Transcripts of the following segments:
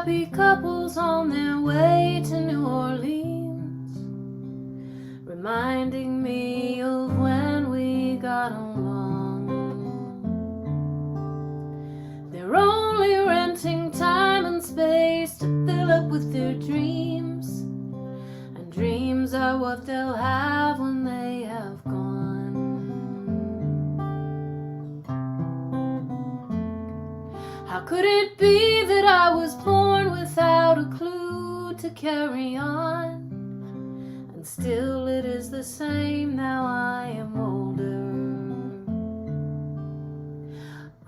happy couples on their way to New Orleans, reminding me of when we got along. They're only renting time and space to fill up with their dreams, and dreams are what they'll have when they have gone. How could it be that I was born without a clue to carry on? And still it is the same now I am older,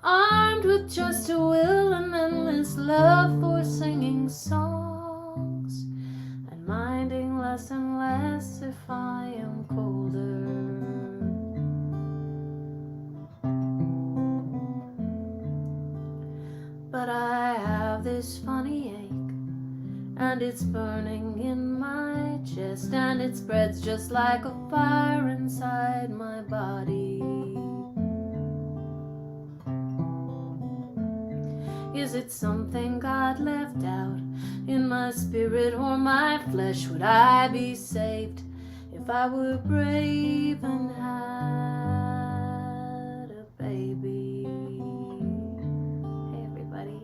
armed with just a will and endless love for singing songs, and minding less and less if I am colder. But I have this funny ache, and it's burning in my chest, and it spreads just like a fire inside my body. Is it something God left out in my spirit or my flesh? Would I be saved if I were brave and had a baby? Hey everybody.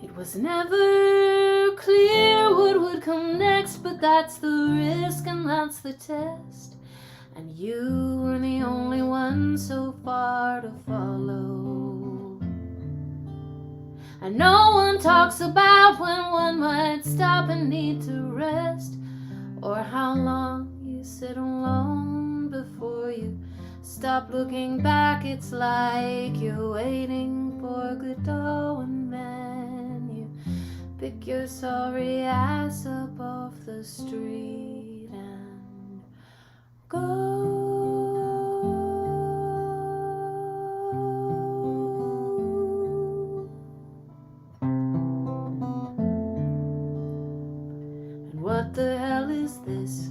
It was never clear what would come next, but that's the risk and that's the test. And you were the only one so far to follow. And no one talks about when one might stop and need to rest, or how long you sit alone before you stop looking back. It's like you're waiting for Godot, and then you pick your sorry ass up off the street and go. And what the hell is this?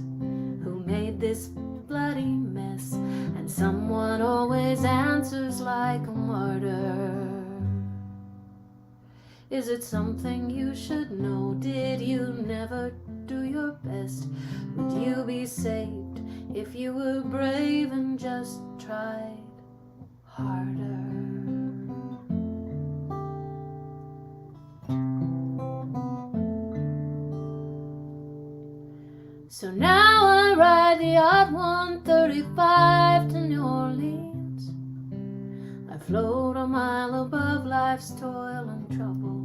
Who made this bloody mess? And someone always answers like a martyr. Is it something you should know? Did you never do your best? Would you be saved if you were brave and just tried harder? So now I ride the odd 135 to New Orleans. I float a mile above life's toil and trouble.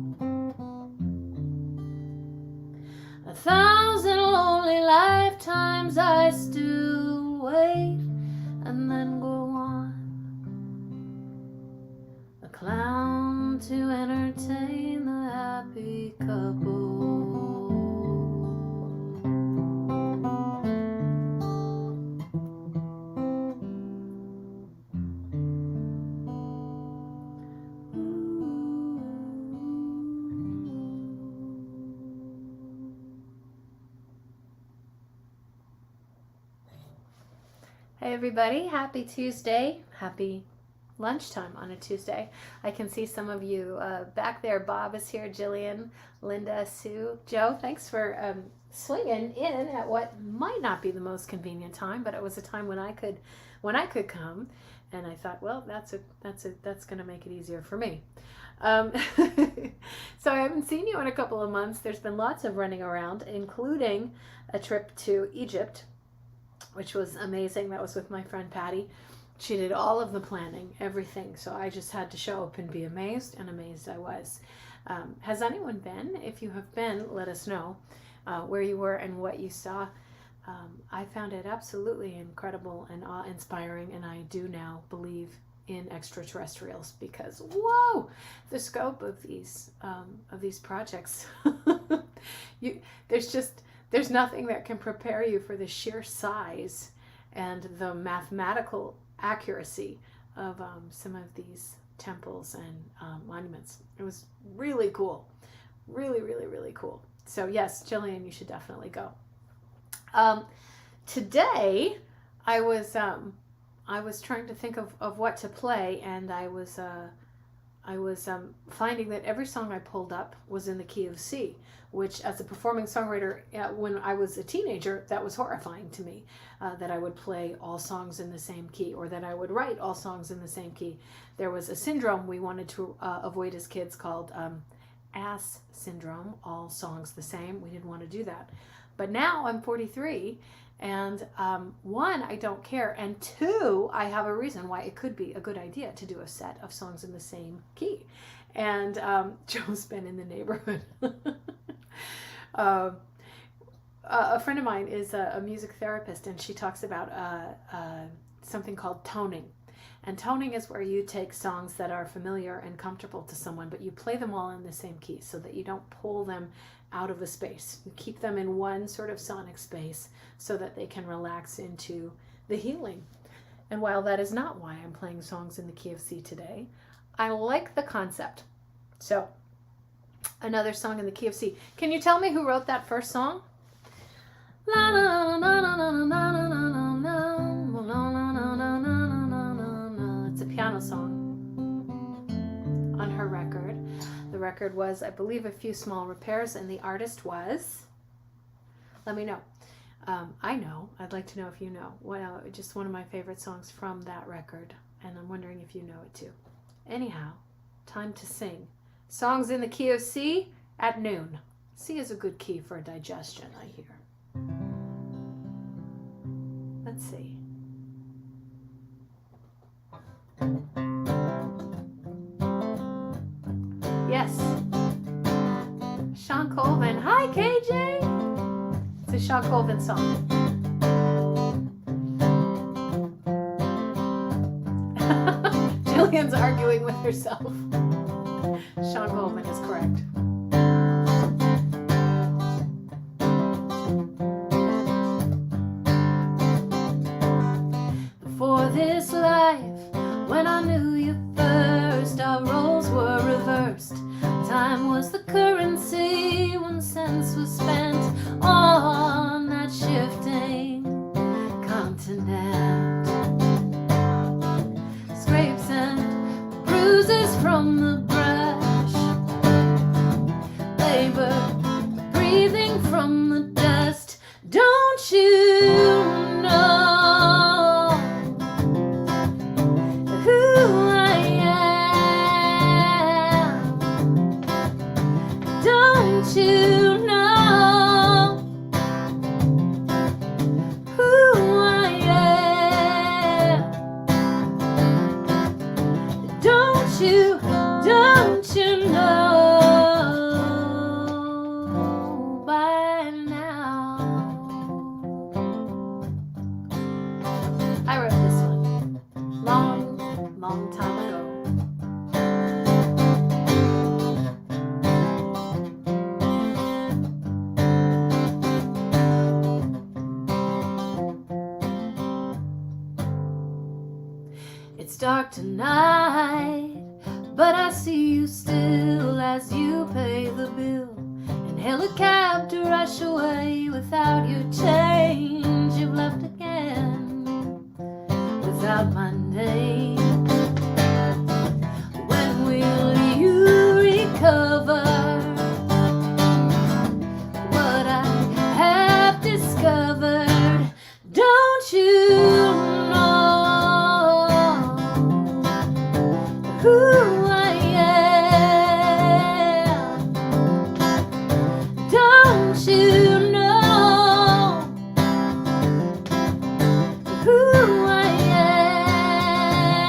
1,000 lonely lifetimes I still wait and then go on. A clown to entertain the happy couple. Hey everybody, happy Tuesday, happy lunchtime on a Tuesday. I can see some of you back there. Bob is here, Jillian, Linda, Sue, Joe. Thanks for swinging in at what might not be the most convenient time, but it was a time when I could come, and I thought, well, that's going to make it easier for me. So I haven't seen you in a couple of months. There's been lots of running around, including a trip to Egypt, which was amazing. That was with my friend Patty. She did all of the planning, everything. So I just had to show up and be amazed, and amazed I was. Has anyone been? If you have been, let us know where you were and what you saw. I found it absolutely incredible and awe-inspiring, and I do now believe in extraterrestrials because, whoa, the scope of these projects. There's nothing that can prepare you for the sheer size and the mathematical accuracy of some of these temples and monuments. It was really cool. Really, really, really cool. So yes, Jillian, you should definitely go. today I was trying to think of what to play, and I was finding that every song I pulled up was in the key of C, which as a performing songwriter, when I was a teenager, that was horrifying to me, that I would play all songs in the same key, or that I would write all songs in the same key. There was a syndrome we wanted to avoid as kids called ass syndrome, all songs the same. We didn't want to do that. But now I'm 43, and one, I don't care, and two, I have a reason why it could be a good idea to do a set of songs in the same key. And Joe's been in the neighborhood. A friend of mine is a music therapist, and she talks about something called toning. And toning is where you take songs that are familiar and comfortable to someone, but you play them all in the same key so that you don't pull them out of a space. You keep them in one sort of sonic space so that they can relax into the healing. And while that is not why I'm playing songs in the key of C today, I like the concept. So, another song in the key of C. Can you tell me who wrote that first song? La la la la la la la la la la. It's a piano song on her record. The record was, I believe, A Few Small Repairs, and the artist was, let me know. I know. I'd like to know if you know. Well, just one of my favorite songs from that record, and I'm wondering if you know it too. Anyhow, time to sing. Songs in the key of C at noon. C is a good key for digestion, I hear. Let's see. Yes. Sean Colvin. Hi, KJ. It's a Sean Colvin song. Jillian's arguing with herself. Sean Colvin is correct. Before this life, when I knew you first, our roles were reversed. Time was the currency when sense was spent on that shifting continent. Scrapes and bruises from the brush, labor breathing from the dust. Don't you know who I am? Don't you know who I am? Don't you know by now? I wrote this one long time ago. It's dark tonight, but I see you still as you pay the bill and hail a cab to rush away without your change. You've left again without my name. When will you recover what I have discovered? Don't you know who I am? Don't you know who I am?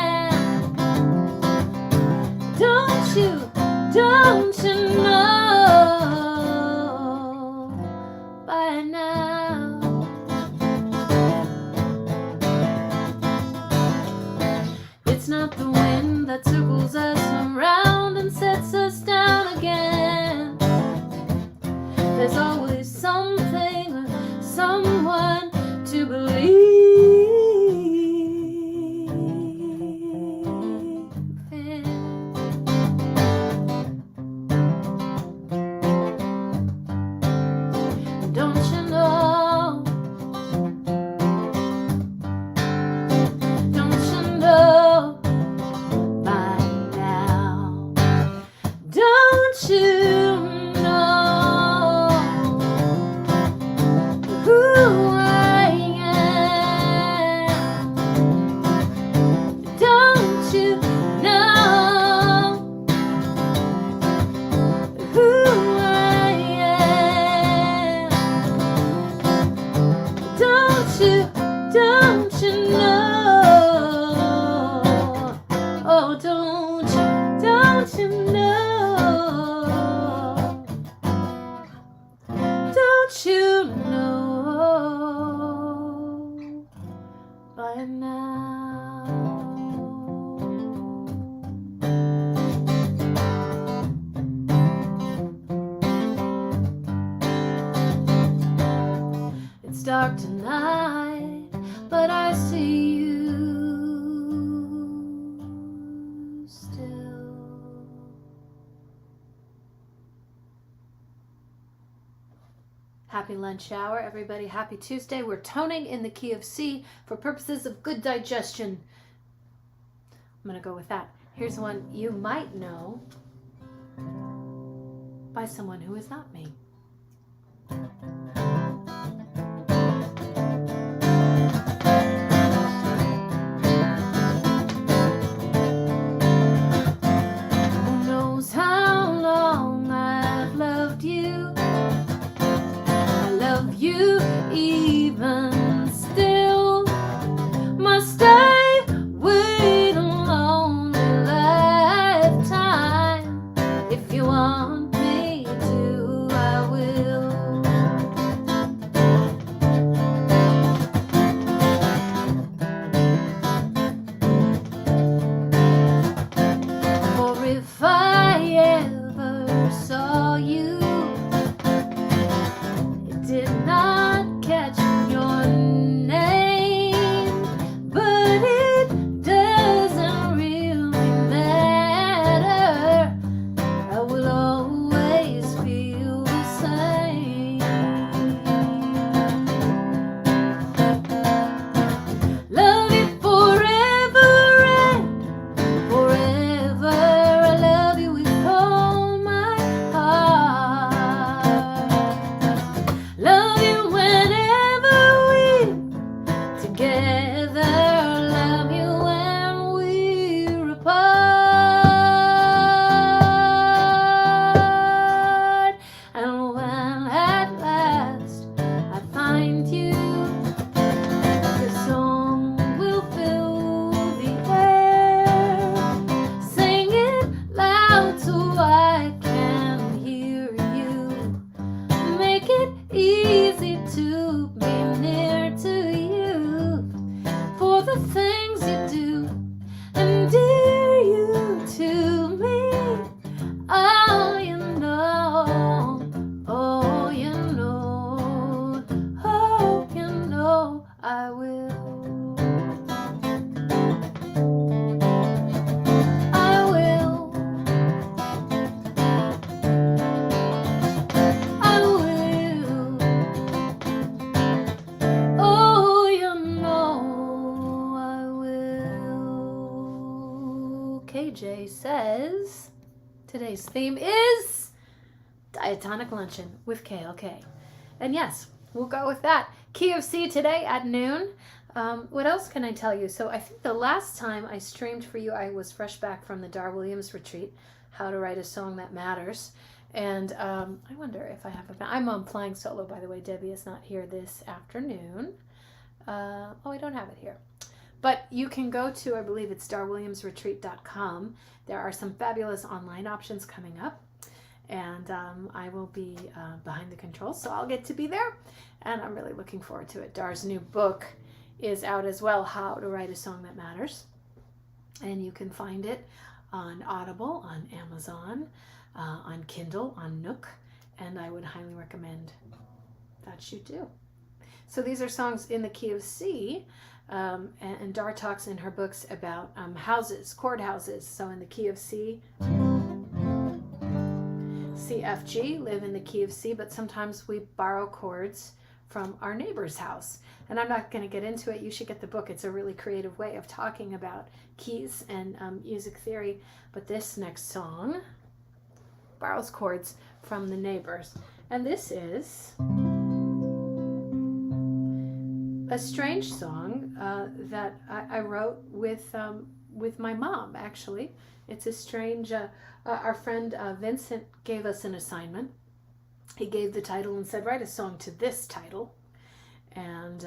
dark tonight, but I see you still. Happy lunch hour, everybody. Happy Tuesday. We're toning in the key of C for purposes of good digestion. I'm going to go with that. Here's one you might know by someone who is not me. Who knows how long I've loved you? I love you even still. Must I wait a lonely lifetime? If you want me to, I will. For if I ever saw you, it did not catch your name, but it doesn't really matter. I will always feel the same. Love you forever and forever. I love you with all my heart. Love you whenever we're together. Love you when we're apart. And when at last I find you, your song will fill the air. Sing it loud so I can hear you. Make it easy to be near to you. For the things you do endear you to me. Oh, you know, oh, you know, oh, you know I will. I will. I will. Oh, you know I will. KJ says today's theme is Diatonic Luncheon with KLK. And yes, we'll go with that. Key of C today at noon. What else can I tell you? So I think the last time I streamed for you, I was fresh back from the Dar Williams retreat, How to Write a Song That Matters. And I wonder if I have I'm flying solo, by the way. Debbie is not here this afternoon. Oh, I don't have it here. But you can go to, I believe it's darwilliamsretreat.com. There are some fabulous online options coming up. And I will be behind the controls, so I'll get to be there. And I'm really looking forward to it. Dar's new book is out as well, How to Write a Song That Matters. And you can find it on Audible, on Amazon, on Kindle, on Nook. And I would highly recommend that you do. So these are songs in the key of C. And Dar talks in her books about houses, chord houses. So in the key of C, C, F, G, live in the key of C, but sometimes we borrow chords from our neighbor's house. And I'm not going to get into it. You should get the book. It's a really creative way of talking about keys and music theory. But this next song borrows chords from the neighbors. And this is a strange song that I wrote with my mom, actually. It's a strange, our friend Vincent gave us an assignment. He gave the title and said, write a song to this title. And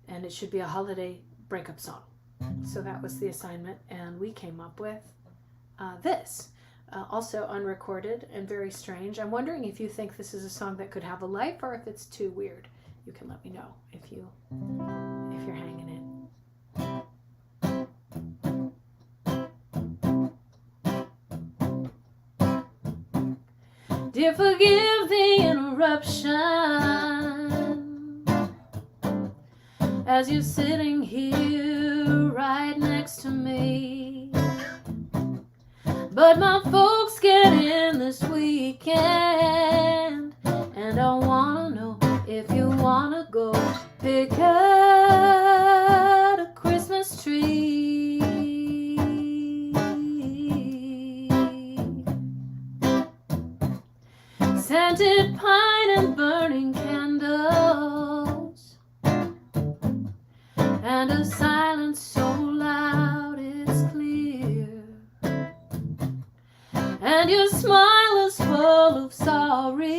it should be a holiday breakup song. So that was the assignment. And we came up with this. Also unrecorded and very strange. I'm wondering if you think this is a song that could have a life or if it's too weird. You can let me know if you're hanging in. Dear, forgive the interruption. as you're sitting here right next to me. But my folks get in this weekend, and I wanna know if you wanna go pick out a Christmas tree. Scented pine and burning candles, and a silence so loud it's clear, and your smile is full of sorry.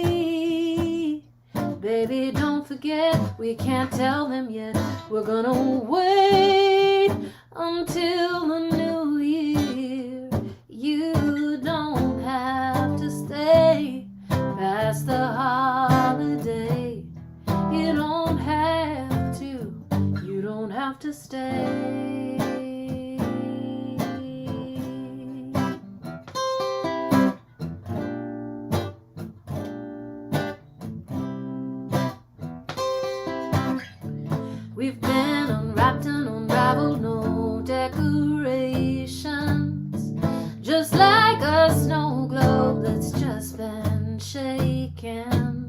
Baby, don't forget, we can't tell them yet. We're gonna wait until the new year. You don't have to stay past the holiday. You don't have to. You don't have to stay. We've been unwrapped and unraveled, no decorations, just like a snow globe that's just been shaken.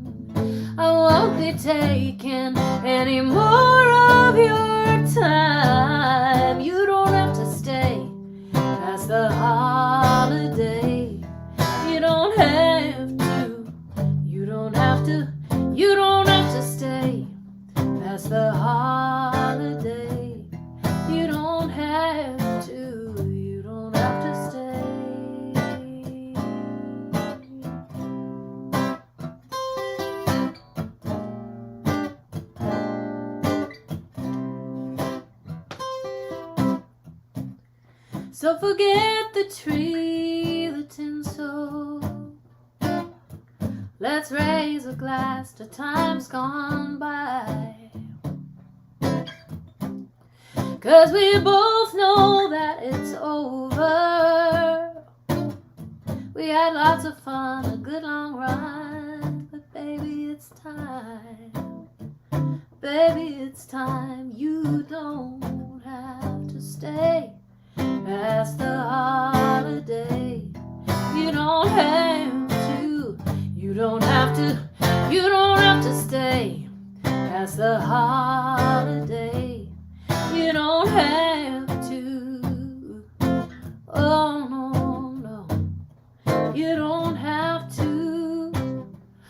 I won't be taking any more of your time. You don't have to stay past the holiday. You don't have to. You don't have to. You don't have to stay past the holiday. You don't have to. You don't have to stay. So forget the tree, the tinsel. Let's raise a glass to times gone by. 'Cause we both know that it's over. We had lots of fun, a good long ride, but baby, it's time. Baby, it's time. You don't have to stay past the holiday. You don't have to. You don't have to. You don't have to stay past the holiday. You don't have to. Oh no, no. You don't have to.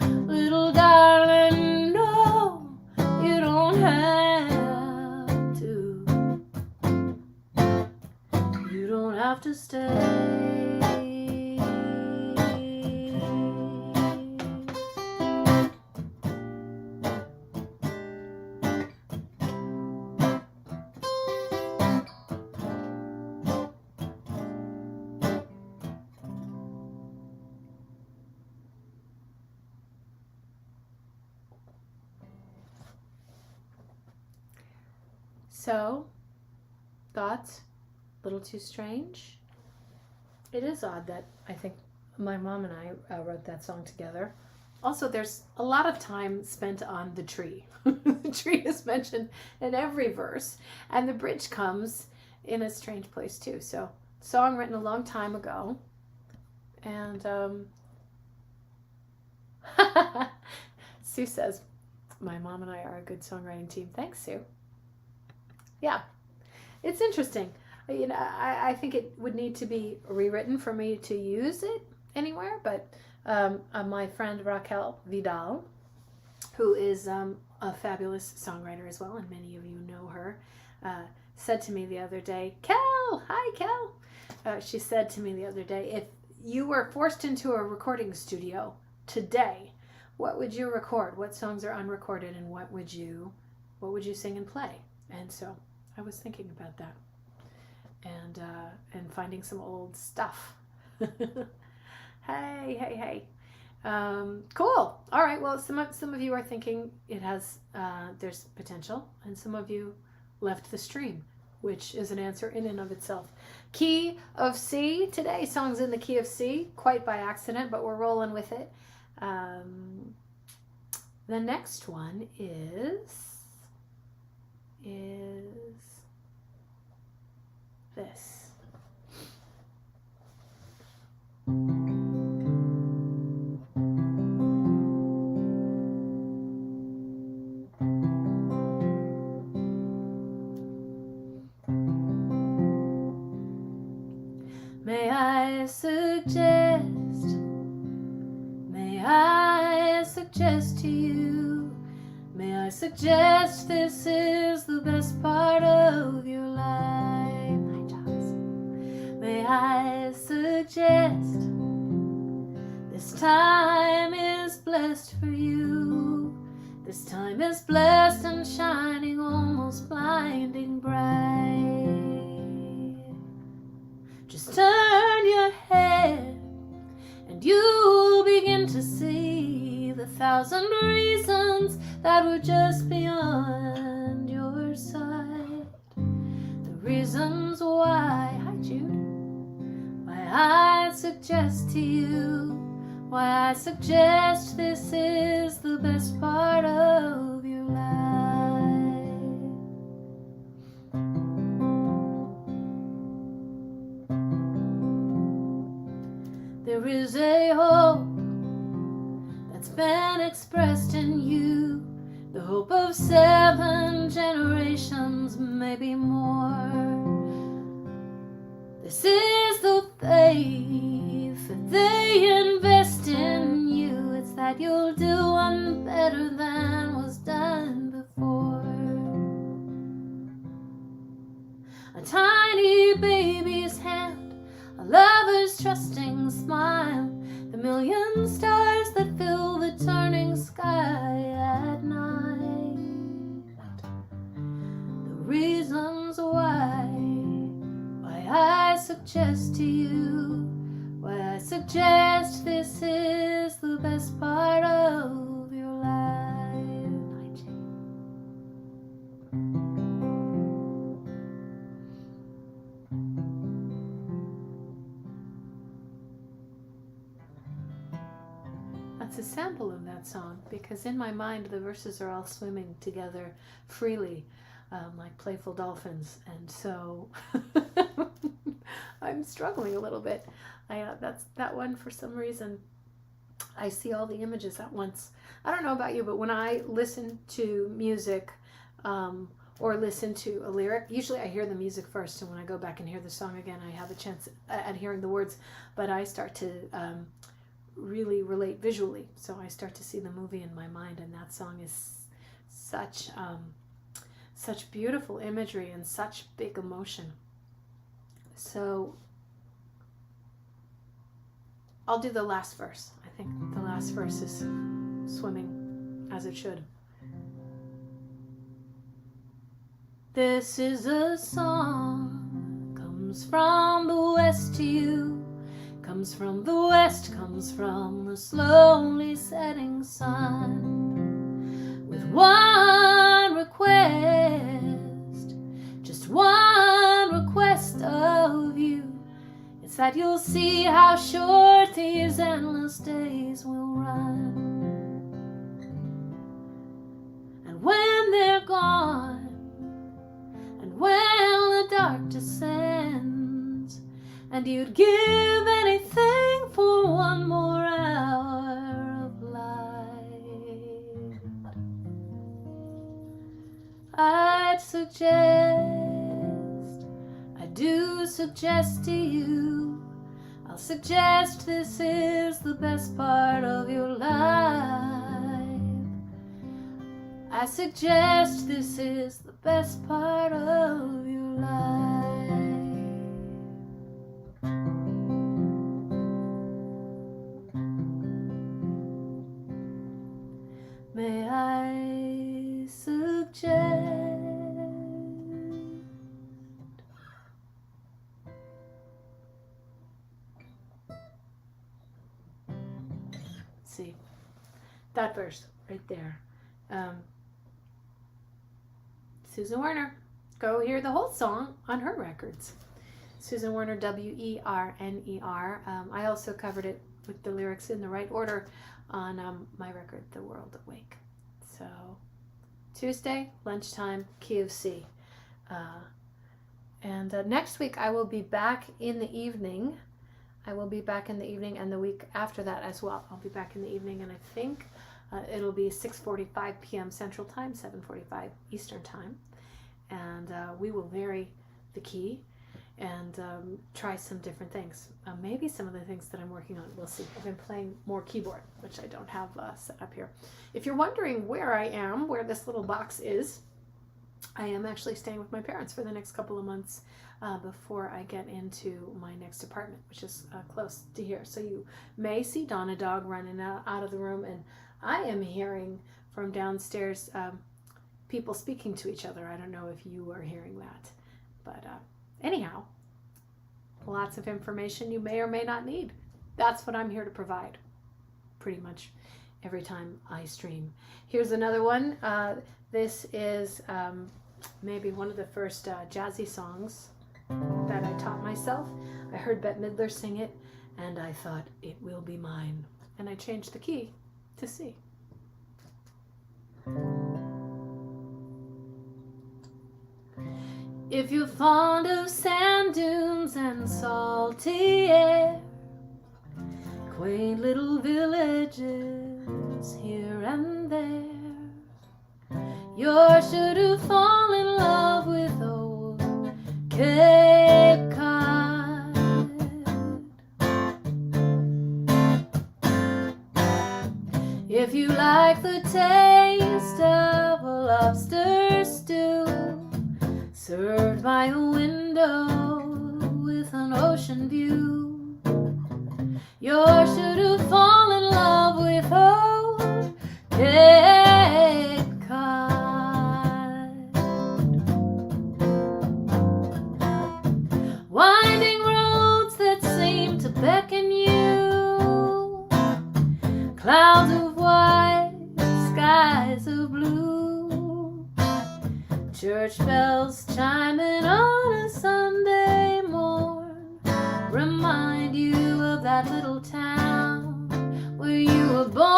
Little darling, no. You don't have to. You don't have to stay. So, thoughts? A little too strange? It is odd that I think my mom and I wrote that song together. Also, there's a lot of time spent on the tree. The tree is mentioned in every verse, and the bridge comes in a strange place too. So, song written a long time ago, and Sue says, my mom and I are a good songwriting team. Thanks, Sue. Yeah, it's interesting. You know, I think it would need to be rewritten for me to use it anywhere, but my friend Raquel Vidal, who is a fabulous songwriter as well, and many of you know her, said to me the other day, Kel, hi Kel, she said to me the other day, if you were forced into a recording studio today, what would you record? What songs are unrecorded, and what would you sing and play? And so I was thinking about that, and finding some old stuff. Hey. Cool. All right. Well, some of you are thinking it has there's potential, and some of you left the stream, which is an answer in and of itself. Key of C today. Songs in the key of C, quite by accident, but we're rolling with it. The next one is is this. May I suggest to you, may I suggest this is the best part of your life. Hi, Joss. May I suggest this time is blessed for you. This time is blessed and shining, almost blinding bright. Just turn your head and you'll begin to see the 1,000 reasons that were just beyond your sight. The reasons why, hi Jude, why I suggest to you, why I suggest this is the best part of your life. There is a hope that's been expressed in you, the hope of 7 generations, maybe more. This is the faith that they invest in you. It's that you'll do one better than was done before. A tiny baby's hand, a lover's trusting smile, the million stars that fill the turning sky at night. The reasons why I suggest to you, why I suggest this is the best part of your life. Hi, Jane. That's a sample of that song, because in my mind the verses are all swimming together freely, like playful dolphins, and so I'm struggling a little bit. That's that one, for some reason I see all the images at once. I don't know about you, but when I listen to music or listen to a lyric, usually I hear the music first, and when I go back and hear the song again, I have a chance at hearing the words, but I start to really relate visually, so I start to see the movie in my mind, and that song is such beautiful imagery and such big emotion. So I'll do the last verse. I think the last verse is swimming as it should. This is a song, comes from the west to you, comes from the west, comes from the slowly setting sun, with one request, just one request of you. It's that you'll see how short these endless days will run, and when they're gone, and when the dark descends, and you'd give anything for one more hour of light, I'd suggest, I do suggest to you, I'll suggest this is the best part of your life. I suggest this is the best part of your life. May I suggest, see, that verse right there. Susan Werner. Go hear the whole song on her records. Susan Werner, W-E-R-N-E-R. I also covered it with the lyrics in the right order on my record, The World Awake. So Tuesday, lunchtime, KLK. And next week I will be back in the evening. And the week after that as well. I'll be back in the evening, and I think it'll be 6:45 p.m. Central Time, 7:45 Eastern Time. And we will vary the key and try some different things. Maybe some of the things that I'm working on, we'll see. I've been playing more keyboard, which I don't have set up here. If you're wondering where I am, where this little box is, I am actually staying with my parents for the next couple of months before I get into my next apartment, which is close to here. So you may see Donna Dog running out of the room, and I am hearing from downstairs people speaking to each other. I don't know if you are hearing that, but anyhow, lots of information you may or may not need. That's what I'm here to provide pretty much every time I stream. Here's another one. This is maybe one of the first jazzy songs that I taught myself. I heard Bette Midler sing it, and I thought, it will be mine. And I changed the key to C. If you're fond of sand dunes and salty air, quaint little villages here and there, you're sure to fall in love with old Cape Cod. If you like the taste of a lobster stew served by a window with an ocean view, you're sure to fall in love with old Cape Cod. Winding roads that seem to beckon you, clouds of white, skies of blue, church bells chiming on a Sunday morn remind you of that little town where you were born.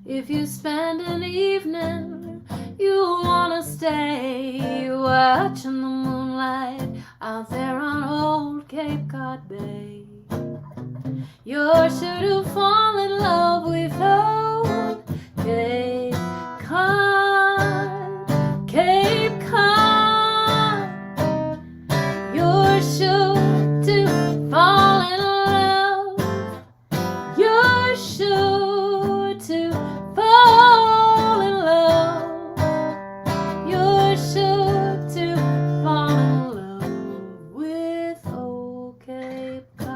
If you spend an evening, you'll want to stay watching the moonlight out there on old Cape Cod Bay. You're sure to fall in love with old Cape Cod, Cape Cod. You're sure to fall in love. You're sure to fall in love. You're sure to fall in love with old Cape Cod.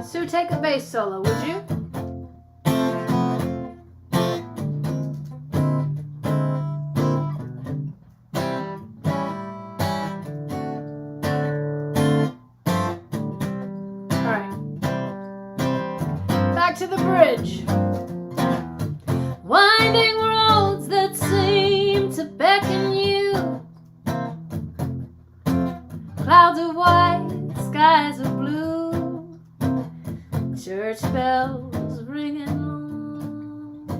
Sue, take a bass solo, would you? All right. Back to the bridge. Winding roads that seem to beckon you, clouds of white, skies of blue, church bells ringing on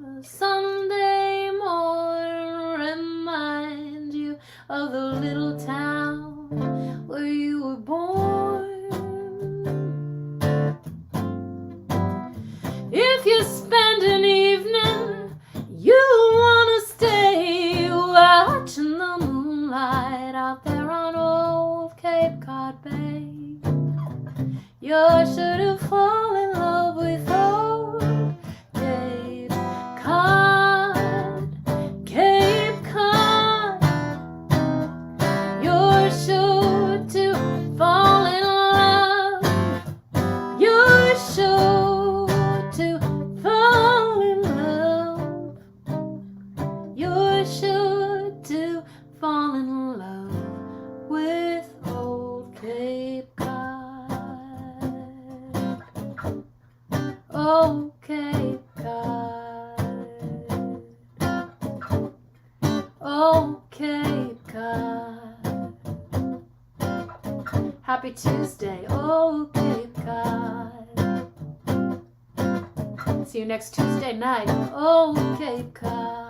a Sunday morning remind you of the little town where you were born. If you spend an evening, you'll want to stay watching the moonlight out there on old Cape Cod Bay. You're sure to fall in love with old Cape Cod, Cape Cod. You're sure to fall in love. You're sure to fall in love. You're sure to fall in love with old Cape Cod. Oh, Cape Cod. Oh, Cape Cod. Happy Tuesday, oh Cape Cod. See you next Tuesday night, oh Cape Cod.